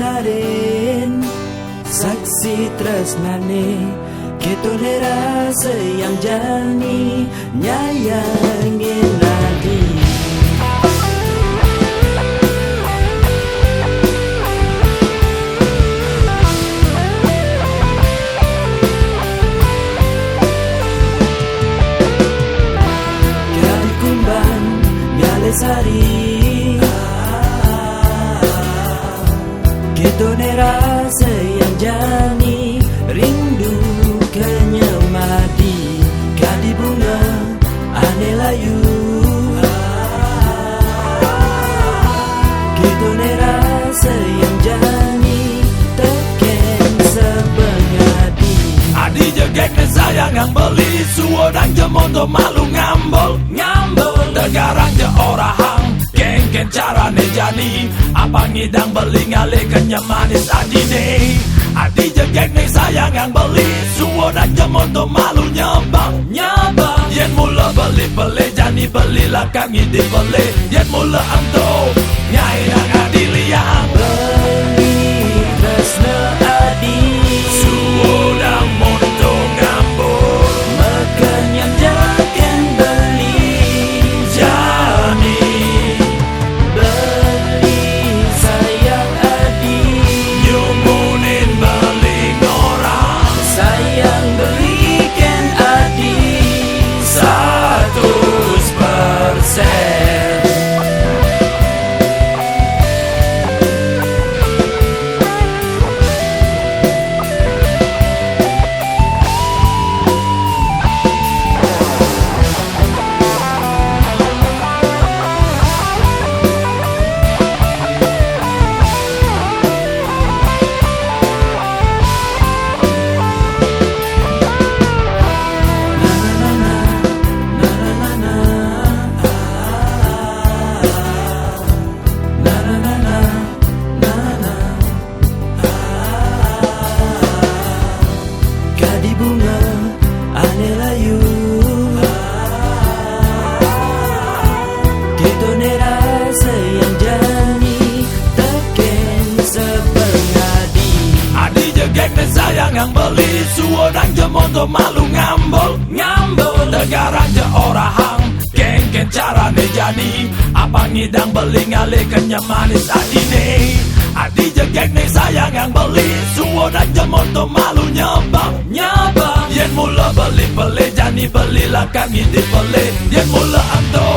Laren saksi tresnane ketone rasa yang jani nyayangin lagi. Kadi kumbang ngale sari ketone rasa yang jani rindu kenyemadi kadi bunga ane layu ketone rasa yang jani teken sebengadi. Adi jegek ne sayang yang beli suo dan jemondo malu ngambol tegarang je orahang ken cara ne jani apa ngidang beli ngale kenyam manis adine. Adi jegek ne sayang yang beli suo dan jemondo malu nyambang yen mula beli jani beli lakang ngidi beli yen mula anto nyai nang adi liang Beli tresna adi suo dan mondo ngambol mekenyam jaken beli jani beli sayang adi nyumunin beli orang sayang belikan adi 100%. Kadi bunga ane layu ketone rasa yang jani teken sebengadi. Adi jegek ne sayang yang beli suo dan jemondo malu ngambol tegarang je orahang ken cara ne jani apa ngidang beli ngale kenyam manis adine. Adi jegek ne sayang yang beli suo dan jemondo malu nyambang yen mula beli jani beli lakang ngidi beli yen mula anto